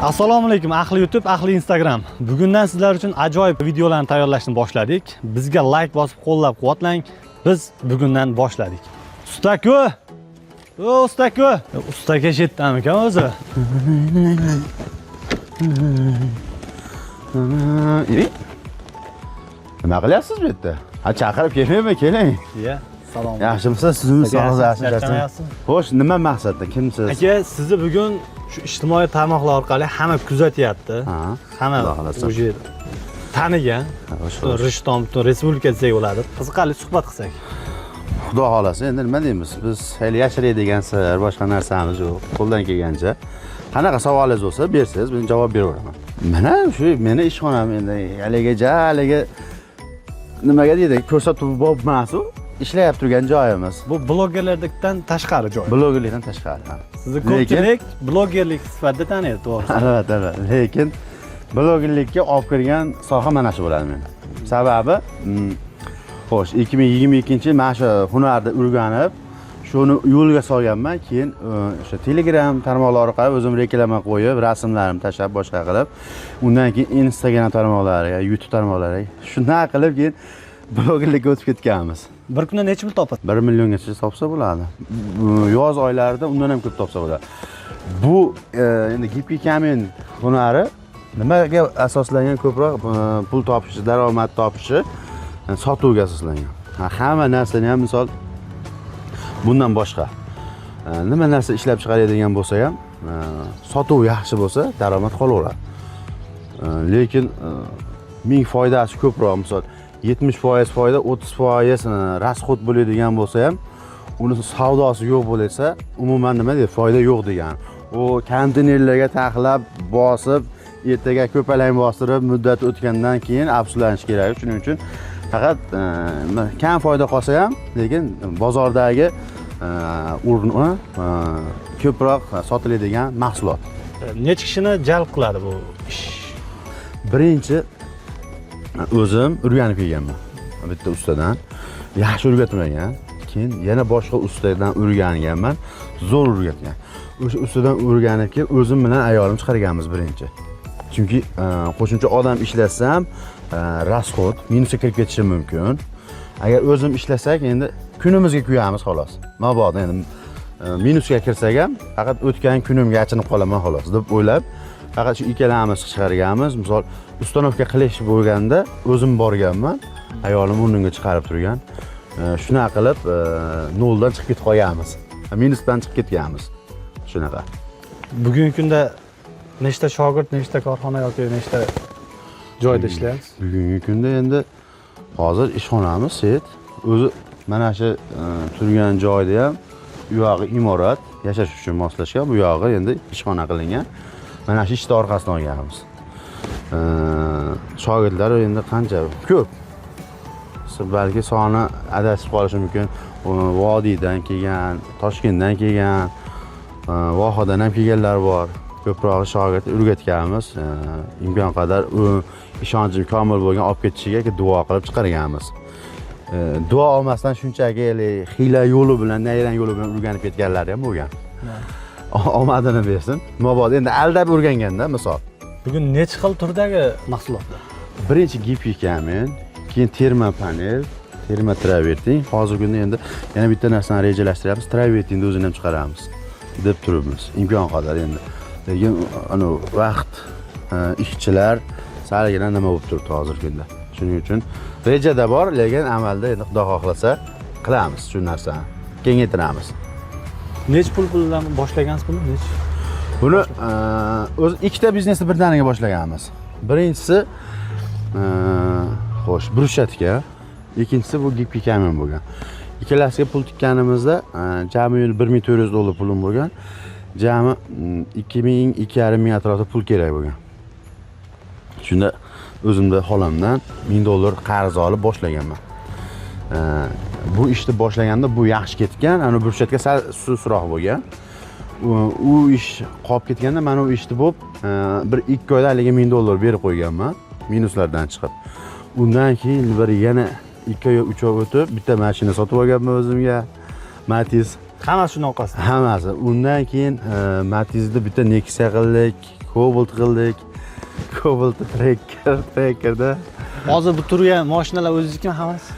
Assalomu alaykum ahli YouTube, ahli Instagram. Bugundan sizlar uchun ajoyib videolarni tayyorlashni boshladik. Bizga like bosib qo'llab-quvvatlang. Biz bugundan boshladik. Ustaku! Ustaku! Ustaga yetdimikan o'zi? Nima qilyapsiz bu yerda? Ha, chaqirib kelmaymi? Keling. Ya, salom. Yaxshimisiz? Sizni sog'inasiz, yaxshimisiz? Xo'sh, nima maqsadda? Kimsiz? Aka, sizni bugun shu ijtimoiy tarmoqlar orqali hamma kuzatyapti. Hamma o'sha tanigan. Rishton butun respublika desak bo'ladi. Qiziqarli suhbat qilsak. Xudo xolasa, endi nima deymiz? Biz hali yashiradigan sir, boshqa narsamiz yo'q. Qo'ldan kelgancha qanaqa savolingiz bo'lsa bersangiz, men javob beraveraman. Mana shu meni ishxonam endi haliga nimaga deydi? Ko'rsatuv emas u. Ishlayib turgan joyimiz. Bu blogerlardan tashqari joy. Blogerlikdan tashqari. Sizni ko'pchilik blogerlik sifatida taniydi, to'g'ri. Albatta. Lekin blogerlikka olib kirgan soha mana shu bo'ladi menda. Sababi xo'sh, 2022-yil mana shu hunarni o'rganib, shuni yo'lga solganman. Keyin o'sha Telegram tarmoqlari orqali o'zim reklama qo'yib, rasmlarimni tashlab boshqa qilib, undan keyin Instagram tarmoqlariga, YouTube tarmoqlariga shunday qilib keyin blogerlikka o'tib ketganmiz. Bir kunda necha pul topadi? 1 milliongacha topsa bo'ladi. Yoz oylarida undan ham ko'p topsa bo'ladi. Bu endi gipki kamin hunari nimaga asoslangan? Ko'proq pul topishi, daromad topishi, sotuvga asoslangan. Hamma narsani ham misol bundan boshqa nima narsa ishlab chiqaradigan bo'lsa ham, sotuv yaxshi bo'lsa, daromad qolaveradi. Lekin ming foydasi ko'proq, misol 70% foyda, 30% rasxod bo'ladigan bo'lsa ham, uni savdosi yo'q bo'lsa, umuman nima deydi, foyda yo'q degan. U konteynerlarga taxlab, bosib, ertaga ko'palang bostirib, muddat o'tgandan keyin afsuslanish kerak. Shuning uchun faqat kam foyda qolsa ham, lekin bozordagi o'rni ko'proq sotiladigan mahsulot. Necha kishini jalb qiladi bu ish? Birinchi o'zim o'rganib kelganman. Bitta ustadan yaxshi o'rgatmagan, keyin yana boshqa ustadan o'rganganman, zo'r o'rgatgan. O'sha ustadan o'rganib kelib, o'zim bilan ayolim chiqarganmiz birinchi. Chunki qo'shimcha odam ishlatsam, rasxod minusga kirib ketishi mumkin. Agar o'zim ishlasak, endi kunimizga kuyamiz xolos. Mabodo endi minusga kirsak ham, faqat o'tgan kunimga achinib qolaman xolos deb o'ylab, faqat shu ikkalamiz chiqarganmiz. Misol ustanovka qilish bo'lganda o'zim borganman, ayolim o'rniga chiqarib turgan. Shuna qilib noldan chiqib ketib qolganmiz. Minusdan chiqib ketganmiz. Shunaqa. Bugungi kunda nechta shogird, nechta korxona yoki nechta joyda ishlayapsiz? Bugungi kunda endi hozir ishxonamiz set. O'zi mana shu turgan joyda ham u yog'i imorat, yashash uchun moslashgan, bu yog'i endi ishxona qilingan. Mana shu ishni orqasidan olganmiz. Shogirdlar endi qancha? Ko'p. Balki soni adashib qolishi mumkin. Vodiydan kelgan, Toshkentdan kelgan, Vohadan ham kelganlar bor. Ko'proq shogird o'rgatganmiz. Imkon qadar ishonchim komil bo'lgan olib ketishiga duo qilib chiqarganmiz. Duo olmasdan shunchaki xila yo'li bilan, nayran yo'li bilan o'rganib ketganlar ham bo'lgan. Omadini bersin. Mabodo endi aldab o'rganganda misol. Bugun necha xil turdagi mahsulotlar? Birinchi gipki kamin, keyin terma panel, terma travertin. Hozirgi kunda endi yana bitta narsani rejalashtiryapmiz. Travertinni o'zini ham chiqaramiz deb turibmiz. Imkon qadar endi. Lekin ana vaqt ishchilar salgina nima bo'lib turibdi hozirgi kunda. Shuning uchun rejada bor, lekin amalda endi Xudo xohlasa qilamiz shu narsani. Kengaytiramiz. Necha pul bilan boshlagansiz buni? Buni o'z ikkita biznesni birdaniga boshlaganmiz. Birinchisi xo'sh, brushatka, ikkinchisi bu gipki kamin bo'lgan. Ikkalasiga pul tikkanimizda jami $1400 pulim bo'lgan. Jami 2,5 atrofida pul kerak bo'lgan. Shunda o'zimda xolamdan $1000 qarz olib boshlaganman. Bu ishni boshlaganda bu yaxshi ketgan, ana brushatka sal susroq bo'lgan. U ish qolib ketganda men u ishni bo'lib, bir 2 oyda haliga $1000 berib qo'yganman, minuslardan chiqib. Undan keyin bir yana 2 oy 3 oy o'tib bitta mashina sotib olganman o'zimga. Matiz Hammasi shuni orqasida. Hammasi. Undan keyin Matiz'da bitta Nexia qildik, Cobalt qildik. Cobalt Tracker'da. Hozir bu turgan mashinalar o'zingizmi hammasi?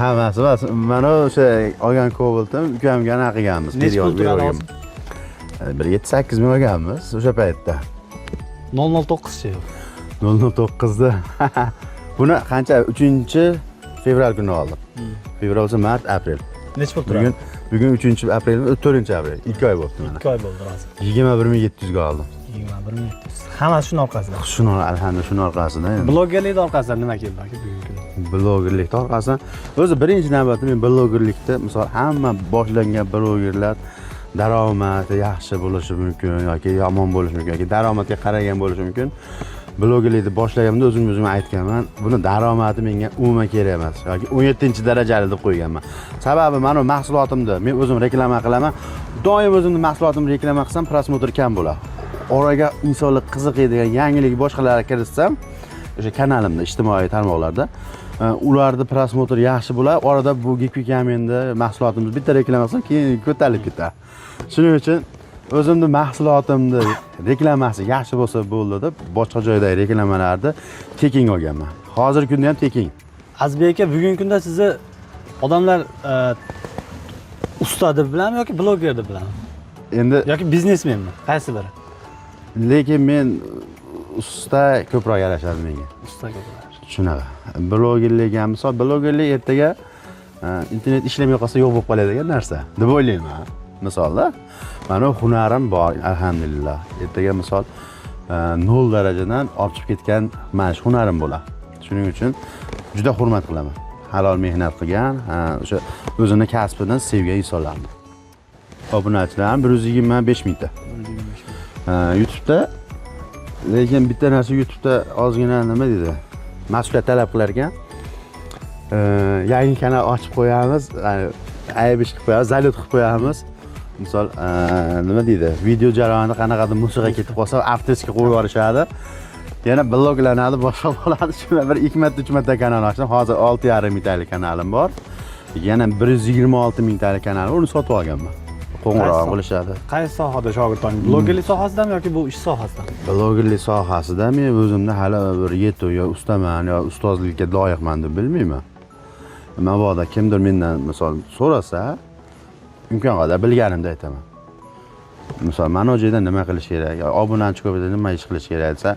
Hammasi emas. Mana o'sha olgan Cobalt'im ukamga anaqa qilganmiz. Necha pul turadi hozir? Bir 7-8 ming olganmiz o'sha paytda. 009chi. 009da. Buni qancha 3-fevral kuni oldim. Fevral bo'lsa mart, aprel. Necha pul turadi? Bugun 3-aprel, 4-aprel. 2 oy bo'ldi mana. 2 oy bo'ldi hozir. 21700 ga oldim. 21700. Hammasi shuni orqasida. Shuni alhamdulillah shuni orqasida. Blogerlik orqasidan nima keldi aka bugungi kunda? Blogerlik orqasidan o'zi birinchi navbatda men blogerlikda misol hamma boshlangan blogerlar daromadi yaxshi bo'lishi mumkin yoki yomon bo'lishi mumkin yoki daromadga qaragan bo'lishi mumkin. Blogerlikni boshlaganimda o'zim aytganman, buni daromadi menga umuman kerak emas yoki 17-darajali deb qo'yganman. Sababi mana mahsulotimni men o'zim reklama qilaman. Doim o'zimning mahsulotimni reklama qilsam, prosmotr kam bo'ladi. Oraga insonlar qiziqadigan yangilik boshqalarga kiritsam, o'sha kanalimda, ijtimoiy tarmoqlarda ularda prosmotr yaxshi bo'ladi. Orada bu Gipikamenda mahsulotimiz bitta reklama qilsam, keyin ko'tarilib ketadi. Shuning uchun o'zimning mahsulotimni reklamasi yaxshi bo'lsa bo'ldi deb boshqa joydagi reklamalarni tekin olganman. Hozirgi kunda ham tekin. Azbek aka, bugungi kunda sizni odamlar usta deb biladimi yoki bloger deb biladimi? Endi yoki biznesmenmi? Qaysi biri? Lekin men usta ko'proq yarashadi menga. Usta ko'proq. Shunaqa. Blogerlik ham misol blogerlik ertaga internet ishlamay qolsa yo'q bo'lib qoladigan narsa deb o'ylayman. Misolda, mana hunarim bor, alhamdulillah. Ertaga misol 0 darajadan olib chiqib ketgan mana shu hunarim bo'ladi. Shuning uchun juda hurmat qilaman. Halol mehnat qilgan, o'sha o'zini kasbidan sevgan insonlarni. Obunachilarim 125 mingta. YouTube'da lekin bitta narsa YouTube'da ozgina nima deydi? Mas'uliyat talab qilar ekan. Yangi kanal ochib qo'yamiz, ayb ish qilib qo'yamiz, zalyot qilib qo'yamiz. Misol nima deydi? Video jarayonida qanaqadir musiqa ketib qolsa, avtorskiga qo'yib yuborishadi. Yana bloglanadi, boshqa bo'ladi. Shuna bir 2 marta 3 marta kanal ochdim. Hozir 6,5 mingtalik kanalim bor. Yana 126 mingtalik kanalim, uni sotib olganman. Qo'ng'iroq qilishadi. Qaysi sohada shogird oling? Blogerlik sohasidami yoki bu ish sohasidami? Blogerlik sohasida men o'zimni hali bir yetuk yo ustaman yo ustozlikka loyiqman deb bilmayman. Mabodo kimdir mendan misol so'rasa, imkon qadar bilganimda aytaman. Misol mana bu yerda nima qilish kerak, yo obunachi ko'paytirib nima ish qilish kerak desa,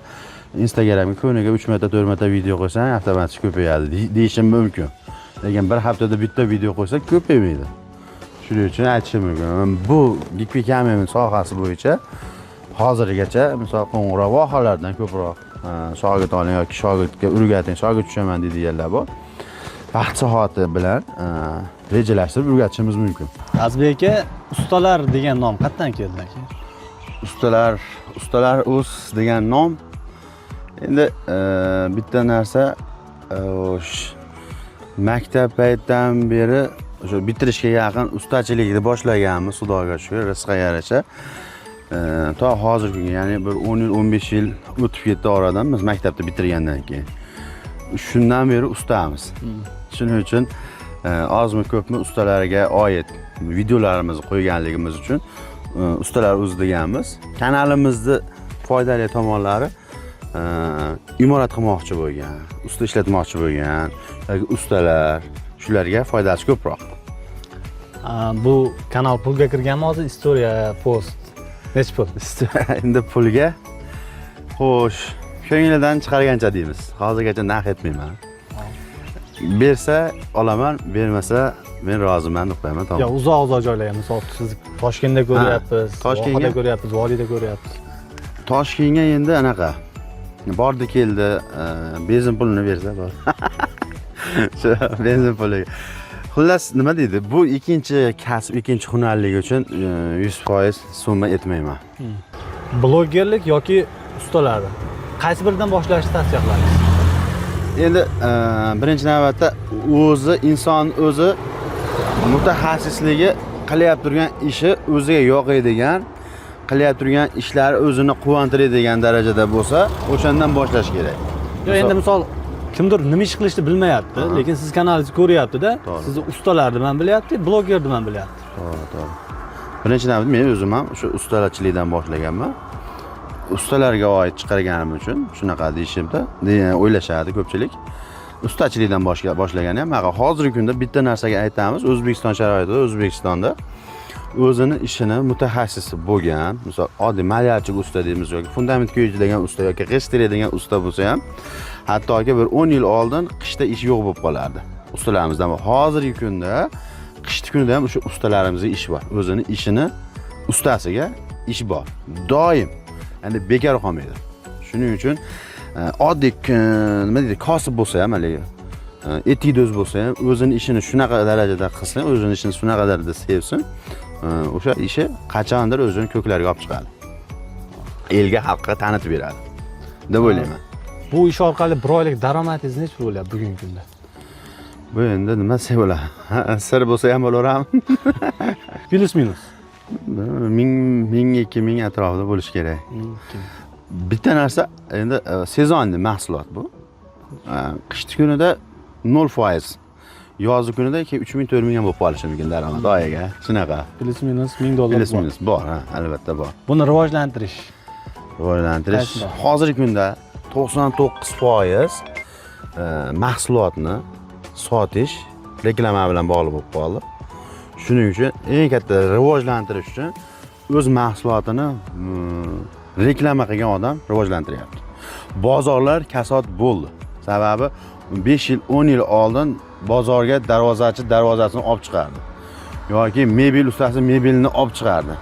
Instagramga kuniga 3 marta 4 marta video qo'ysang, avtomatik ko'payadi deyishim mumkin. Lekin bir haftada bitta video qo'ysa ko'paymaydi. Shuning uchun aytishim mumkin. Bu Gipikamen sohasi bo'yicha hozirgacha misol qo'ng'iroq vohalardan ko'proq shogird oling yoki shogirdga o'rgating, shogird tushaman deydiganlar bor. Vaqt soati bilan rejalashtirib o'rgatishimiz mumkin. Azbek aka, ustalar degan nom qayerdan keldi aka? Ustalar o'z degan nom endi bitta narsa maktab paytidan beri o'sha bitirishga yaqin ustachilikni boshlaganmiz, Xudoga shukr, rizqqa yarasha. To hozirgi kunga, ya'ni bir 10 yil, 15 yil o'tib ketdi oradan biz maktabni bitirgandan keyin. Shundan beri ustamiz. Shuning uchun ozmi ko'pmi ustalarga oid videolarimizni qo'yganligimiz uchun ustalar o'zi deganmiz. Kanalimizni foydali tomonlari imorat qilmoqchi bo'lgan, usta ishlatmoqchi bo'lgan yoki ustalar shularga foydasi ko'proq. Bu kanal pulga kirganmi hozir? Istoriya, post. Necha pul? Endi pulga xo'sh, ko'nglidan chiqargancha deymiz. Hozirgacha narx aytmayman. Bersa olaman, bermasa men roziman deb qo'yaman, tamom. Yo, uzoq joylarga, misol siz Toshkentda ko'ryapsiz, Toshkentda ko'ryapsiz, Voliyda ko'ryapsiz. Toshkentga endi anaqa bordi keldi, benzin pulini bersa bor. Shu benzin puliga. Xullas nima deydi? Bu ikkinchi kasb, ikkinchi hunarlik uchun 100% summa etmayman. Blogerlik yoki ustalar? Qaysi biridan boshlashni tavsiya qilasiz? Endi birinchi navbatda o'zi inson o'zi mutaxassisligi qilyapti turgan ishi o'ziga yoqadigan, qilyapti turgan ishlari o'zini quvontiradigan darajada bo'lsa, o'shandan boshlash kerak. Yo, endi misol kimdir nima ish qilishni bilmayapti, lekin siz kanalingizni ko'ryapti-da, sizni ustalarni ham bilyapti, blogerni ham bilyapti. To'g'ri. Birinchidan men o'zim ham shu ustalarchilikdan boshlaganman. Ustalarga oid chiqarganim uchun shunaqa deyishimda o'ylashadi ko'pchilik. Ustachilikdan boshlagan ham, hozirgi kunda bitta narsaga aytamiz, O'zbekiston sharoitida, O'zbekistonda o'zini ishini mutaxassisi bo'lgan, misol oddiy malyarchi usta deymiz yoki fundament qo'yadigan usta yoki g'isht teradigan usta bo'lsa ham, hattoki bir 10 yil oldin qishda ish yo'q bo'lib qolardi. Ustalarimizda hozirgi kunda qishti kunida ham o'sha ustalarimizga ish bor. O'zini ishini ustasiga ish bor. Doim. Endi bekor qolmaydi. Shuning uchun oddiy nima deydi, kosib bo'lsa ham, haligi etidoz bo'lsa ham, o'zini ishini shunaqa darajada qilsin, o'zini ishini shunaqa darajada sevsin, o'sha ishi qachondir o'zini ko'klarga olib chiqadi. Elga, xalqqa tanitib beradi deb o'ylayman. Bu ish orqali bir oylik daromadingiz necha bo'lyapti bugungi kunda? Bu endi nima desa bo'ladi? Sir bo'lsa ham bo'laveradi. Plus minus 1000-2000 atrofida bo'lishi kerak. Bitta narsa endi sezonli mahsulot bu. Qishki kunida 0%. Yozgi kunida 3000-4000 ham bo'lib qolishi mumkin daromad oyiga. Shunaqa. Plus minus $1000 Plus minus bor, albatta bor. Buni rivojlantirish. Hozirgi kunda 99% mahsulotni sotish reklama bilan bog'liq bo'lib qoldi. Shuning uchun eng katta rivojlantirish uchun o'z mahsulotini reklama qilgan odam rivojlantiryapti. Bozorlar kasod bo'ldi. Sababi 5 yil, 10 yil oldin bozorga darvozachi darvozasini olib chiqardi. Yoki mebel ustasi mebelni olib chiqardi.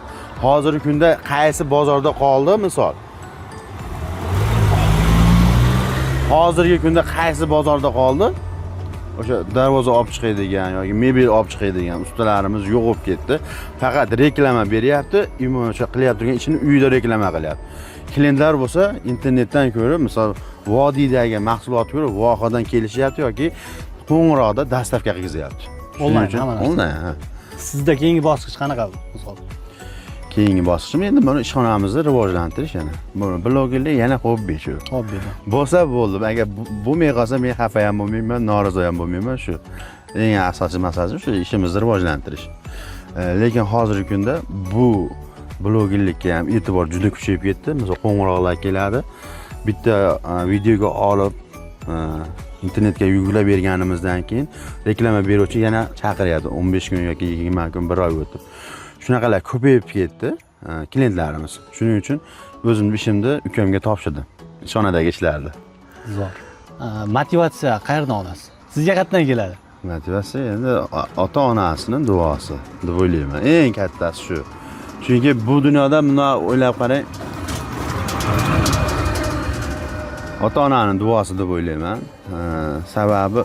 Hozirgi kunda qaysi bozorda qoldi misol? Hozirgi kunda qaysi bozorda qoldi? O'sha darvoza olib chiqadigan yoki mebel olib chiqadigan ustalarimiz yo'q bo'lib ketdi. Faqat reklama beryapti, o'sha qilyapti turgan ishini uyda reklama qilyapti. Klientlar bo'lsa internetdan ko'rib, misol vodiydagi mahsulotni ko'rib, vohadan kelishyapti yoki qo'ng'iroqda dastavka qilg'izyapti. Onlayn. Sizda keyingi bosqich qanaqa misol? Keyingi bosqichim endi buni ishxonamizni rivojlantirish yana. Buni blogerlik yana hobbi shu. Hobbida. Bo'lsa bo'ldi. Agar bo'lmay qolsa men xafa ham bo'lmayman, norozi ham bo'lmayman. Shu eng asosiy masalasi shu ishimizni rivojlantirish. Lekin hozirgi kunda bu blogerlikka ham e'tibor juda kuchayib ketdi. Misol qo'ng'iroqlar keladi. Bitta videoga olib internetga yuklab berganimizdan keyin reklama beruvchi yana chaqiryapti 15 kun yoki 20 kun, bir oy o'tib. Shunaqalar ko'payib ketdi klientlarimiz. Shuning uchun o'zimning ishimni ukamga topshirdim. Ishxonadagi ishlarni. Zo'r. Motivatsiya qayerdan olasiz? Sizga qayerdan keladi? Motivatsiya endi ota-onasining duosi deb o'ylayman. Eng kattasi shu. Chunki bu dunyoda buni o'ylab qarang. Ota-onaning duosi deb o'ylayman. Sababi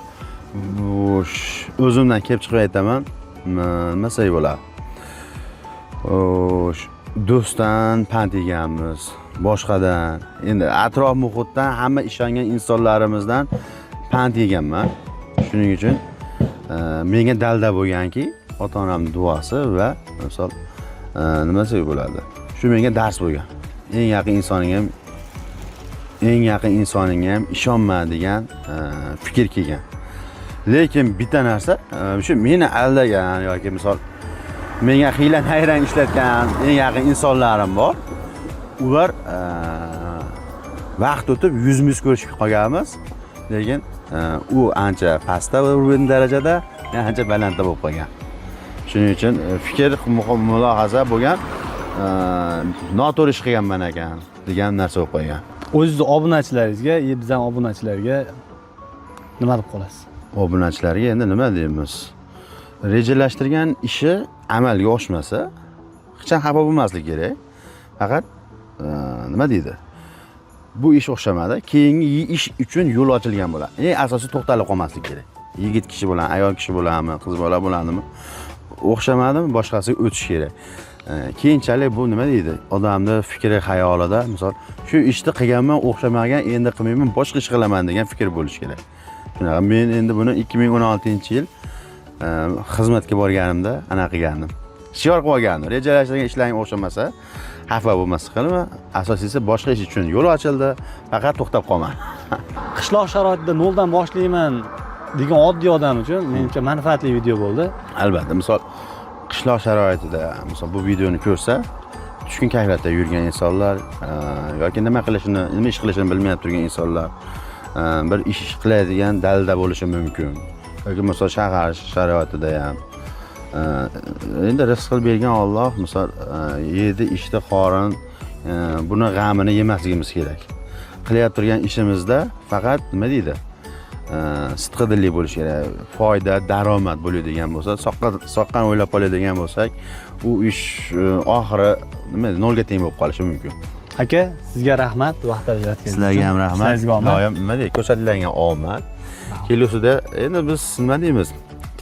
o'zimdan kelib chiqib aytaman. Nima say bo'ladi? Do'stdan pand yeganmiz, boshqadan, endi atrof muhitdan hamma ishongan insonlarimizdan pand yeganman. Shuning uchun menga dalda bo'lganki, ota-onamning duosi va misol nima desa bo'ladi? Shu menga dars bo'lgan. Eng yaqin insoningga ham ishonma degan fikr kelgan. Lekin bitta narsa, shu meni aldagan yoki misol menga hiyla-nayrang ishlatgan eng yaqin insonlarim bor. Ular vaqt o'tib yuzimiz ko'rishib qolganmiz. Lekin u ancha pastda uringan darajada, ancha balandda bo'lib qolgan. Shuning uchun fikr, mulohaza bo'lgan, noto'g'ri ish qilganman ekan degan narsa bo'lib qolgan. O'zingizning obunachilaringizga, bizning obunachilarga nima deb qolasiz? Obunachilarga endi nima deymiz? Rejalashtirgan ishi amalga oshmasa, hech ham xafa bo'lmaslik kerak. Faqat nima deydi? Bu ish o'xshamadi. Keyingi ish uchun yo'l ochilgan bo'ladi. Eng asosiy to'xtalib qolmaslik kerak. Yigit kishi bilan, ayol kishi bilanmi, qiz bola bilanmi? O'xshamadimi? Boshqasiga o'tish kerak. Keyinchalik bu nima deydi? Odamning fikri, xayolida, misol, shu ishni qilganman, o'xshamagan, endi qilmayman, boshqa ish qilaman degan fikr bo'lishi kerak. Shunaqa men endi buni 2016-yil xizmatga borganimda ana qilgandim. Shior qilib olgandim. Rejalashtirgan ishlaring o'xshamasa, xafa bo'lmas qilma. Asosiysi boshqa ish uchun yo'l ochildi, faqat to'xtab qolma. Qishloq sharoitida noldan boshlayman degan oddiy odam uchun menimcha manfaatli video bo'ldi. Albatta, misol qishloq sharoitida misol bu videoni ko'rsa, tushkun kayfiyatda yurgan insonlar yoki nima ish qilishini bilmay turgan insonlar bir ish qiladigan dalda bo'lishi mumkin. Yoki misol shahar sharoitida ham endi rizq qilib bergan Alloh misol yedi ishda qorin buni g'amini yemasligimiz kerak. Qilayotgan turgan ishimizda faqat nima deydi? Sidqidillik bo'lishi kerak. Foyda, daromad bo'ladigan bo'lsa, soqqan o'ylab qoladigan bo'lsak, u ish oxiri nima nolga teng bo'lib qolishi mumkin. Aka, sizga rahmat vaqt ajratganingiz uchun. Sizlarga ham rahmat. Sizlarga omad. Doim nima deydi? Ko'rsatilgan omad. Kelgusida endi biz nima deymiz?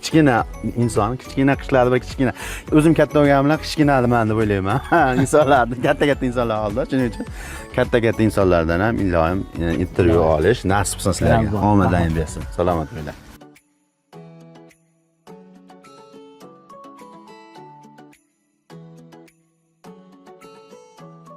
Kichkina inson, kichkina qishlarda bir kichkina o'zim katta bo'lganim bilan kichkinaman deb o'ylayman. Insonlarni katta insonlar oldida, shuning uchun katta insonlardan ham iloyim intervyu olish nasib qilsin sizlarga. Omadlaringiz bersin. Salomat bo'ling.